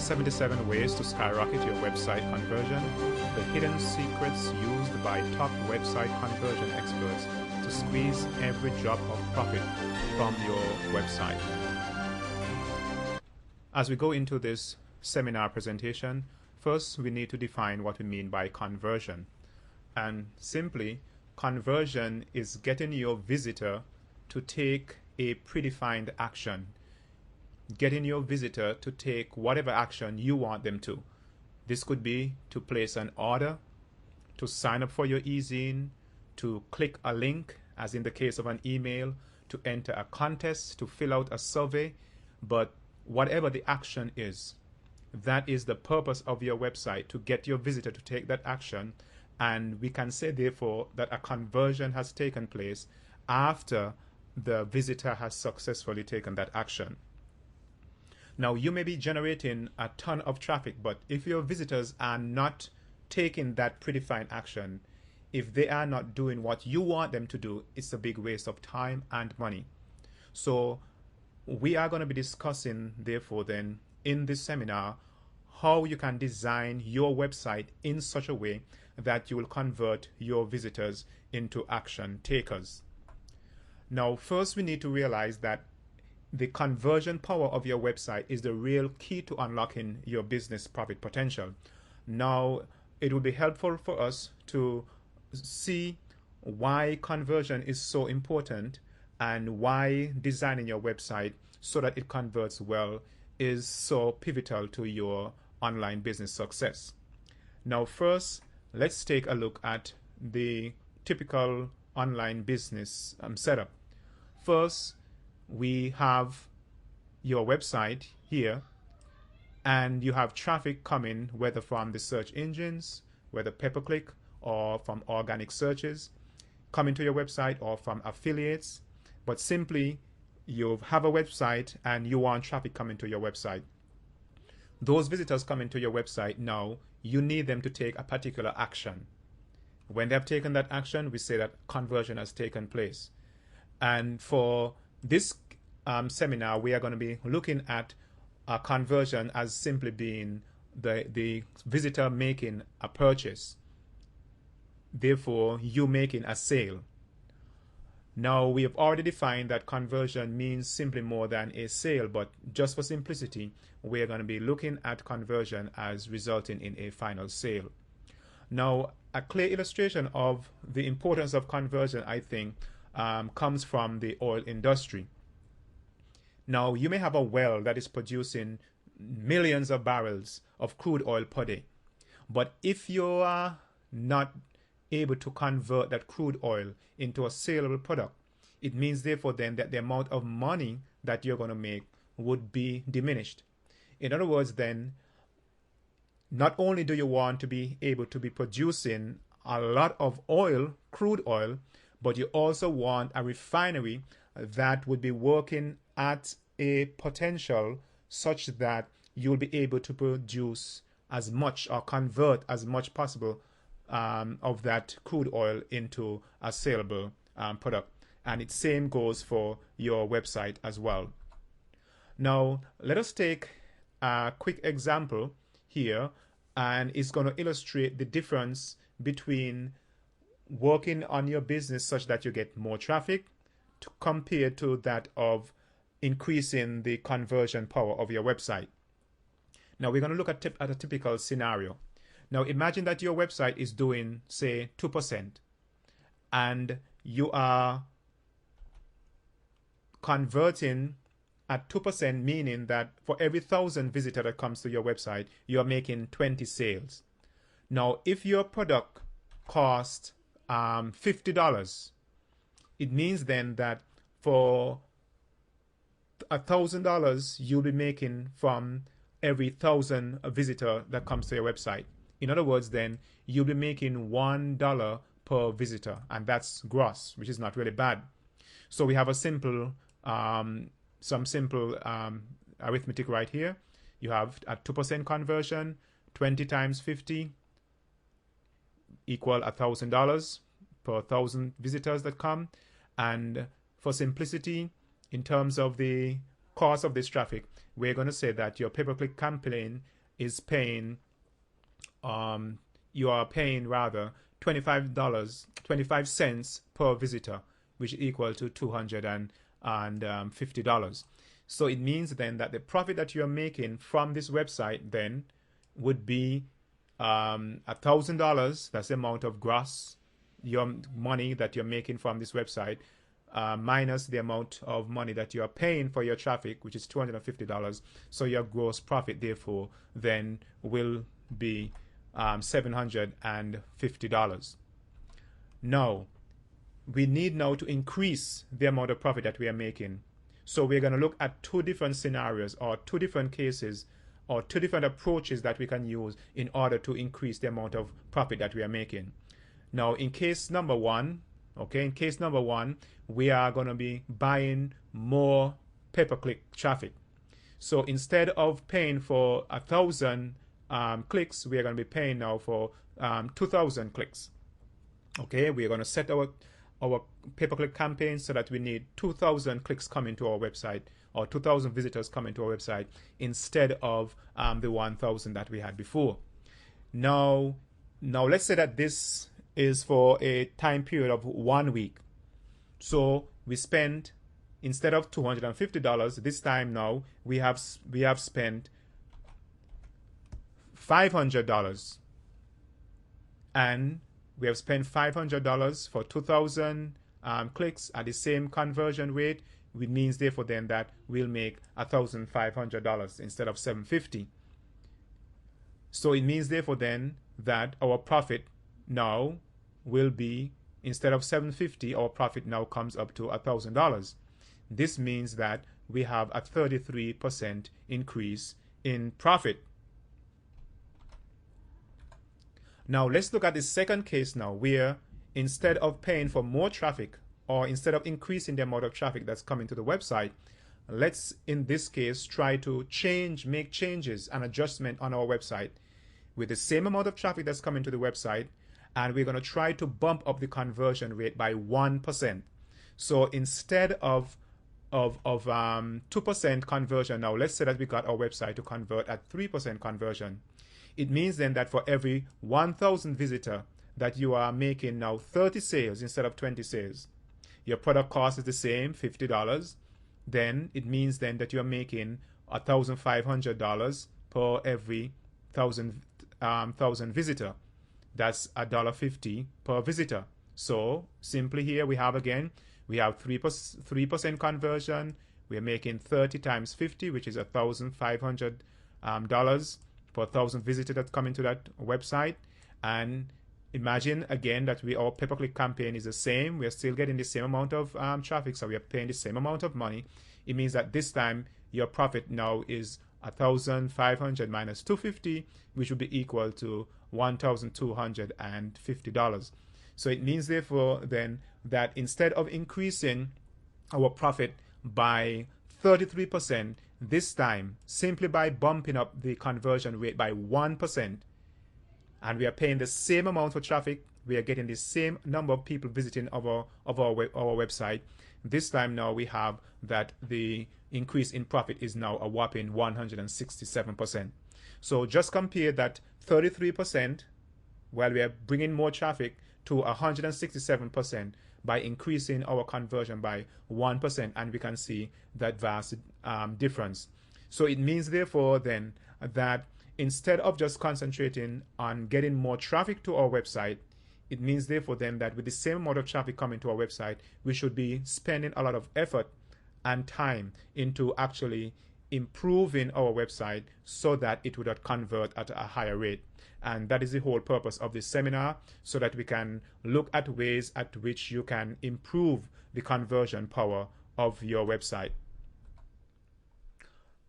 77 ways to skyrocket your website conversion, the hidden secrets used by top website conversion experts to squeeze every drop of profit from your website. As we go into this seminar presentation, first we need to define what we mean by conversion. And simply, conversion is getting your visitor to take a predefined action, getting your visitor to take whatever action you want them to. This could be to place an order, to sign up for your e-zine, to click a link, as in the case of an email, to enter a contest, to fill out a survey. But whatever the action is, that is the purpose of your website, to get your visitor to take that action. And we can say, therefore, that a conversion has taken place after the visitor has successfully taken that action. Now, you may be generating a ton of traffic, but if your visitors are not taking that predefined action, if they are not doing what you want them to do, it's a big waste of time and money. So we are going to be discussing, therefore, then, in this seminar, how you can design your website in such a way that you will convert your visitors into action takers. Now, first we need to realize that the conversion power of your website is the real key to unlocking your business profit potential. Now, it will be helpful for us to see why conversion is so important and why designing your website so that it converts well is so pivotal to your online business success. Now, first, let's take a look at the typical online business setup. First, we have your website here, and you have traffic coming whether from the search engines, whether pay-per-click or from organic searches, coming to your website, or from affiliates. But simply, you have a website and you want traffic coming to your website. Those visitors coming to your website now, you need them to take a particular action. When they have taken that action, we say that conversion has taken place. And for this seminar, we are going to be looking at conversion as simply being the visitor making a purchase, therefore you making a sale. Now, we have already defined that conversion means simply more than a sale, but just for simplicity, we are going to be looking at conversion as resulting in a final sale. Now, a clear illustration of the importance of conversion, I think, comes from the oil industry. Now, you may have a well that is producing millions of barrels of crude oil per day, but if you are not able to convert that crude oil into a saleable product, it means therefore then that the amount of money that you're going to make would be diminished. In other words, then, not only do you want to be able to be producing a lot of oil, crude oil, but you also want a refinery that would be working at a potential such that you'll be able to produce as much or convert as much possible of that crude oil into a saleable product. And the same goes for your website as well. Now, let us take a quick example here, and it's going to illustrate the difference between working on your business such that you get more traffic compared to that of increasing the conversion power of your website. Now, we're going to look at a typical scenario. Now, imagine that your website is doing, say, 2%, and you are converting at 2%, meaning that for every 1,000 visitors that comes to your website, you're making 20 sales. Now, if your product costs $50, it means then that for $1,000, you'll be making from every 1,000 visitor that comes to your website. In other words, then, you'll be making $1 per visitor, and that's gross, which is not really bad. So we have a simple, some simple arithmetic right here. You have a 2% conversion, 20 times 50 equal $1,000 per 1,000 visitors that come. And for simplicity, in terms of the cost of this traffic, we're going to say that your pay-per-click campaign is paying, you are paying rather $25.25 per visitor, which is equal to $250. So it means then that the profit that you're making from this website then would be $1,000. That's the amount of gross your money that you're making from this website, minus the amount of money that you are paying for your traffic, which is $250. So your gross profit, therefore, then will be $750. Now, we need now to increase the amount of profit that we are making. So we're going to look at two different scenarios, or two different cases, or two different approaches that we can use in order to increase the amount of profit that we are making. Now, in case number one, we are going to be buying more pay-per-click traffic. So instead of paying for 1,000 clicks, we are going to be paying now for 2,000 clicks. Okay, we are going to set our pay-per-click campaign so that we need 2,000 clicks coming to our website, or 2,000 visitors coming to our website, instead of the 1,000 that we had before. Now let's say that this is for a time period of 1 week. So we spent, instead of $250, this time now we have spent $500, and we have spent $500 for 2,000 clicks at the same conversion rate, which means therefore then that we'll make $1,500 instead of $750. So it means therefore then that our profit now will be, instead of $750, our profit now comes up to $1,000. This means that we have a 33% increase in profit. Now let's look at the second case now, where instead of paying for more traffic, or instead of increasing the amount of traffic that's coming to the website, let's in this case try to make changes and adjustment on our website with the same amount of traffic that's coming to the website, and we're going to try to bump up the conversion rate by 1%. So instead of 2% conversion, now let's say that we got our website to convert at 3% conversion. It means then that for every 1,000 visitor that you are making now 30 sales instead of 20 sales. Your product cost is the same, $50. Then it means then that you're making $1,500 per every 1,000 visitor. That's $1.50 per visitor. So simply here we have 3% conversion. We are making 30 times 50, which is $1,500 per 1,000 visitors that come into that website. And imagine again that our pay-per-click campaign is the same. We are still getting the same amount of traffic, so we are paying the same amount of money. It means that this time your profit now is 1,500 minus 250, which will be equal to $1,250. So it means therefore then that instead of increasing our profit by 33%, this time simply by bumping up the conversion rate by 1%, and we are paying the same amount for traffic, we are getting the same number of people visiting our website. This time now we have that the increase in profit is now a whopping 167%. So just compare that 33% while we are bringing more traffic to 167% by increasing our conversion by 1%, and we can see that vast difference. So it means therefore then that instead of just concentrating on getting more traffic to our website, it means therefore then that with the same amount of traffic coming to our website, we should be spending a lot of effort and time into actually improving our website so that it would convert at a higher rate. And that is the whole purpose of this seminar, so that we can look at ways at which you can improve the conversion power of your website.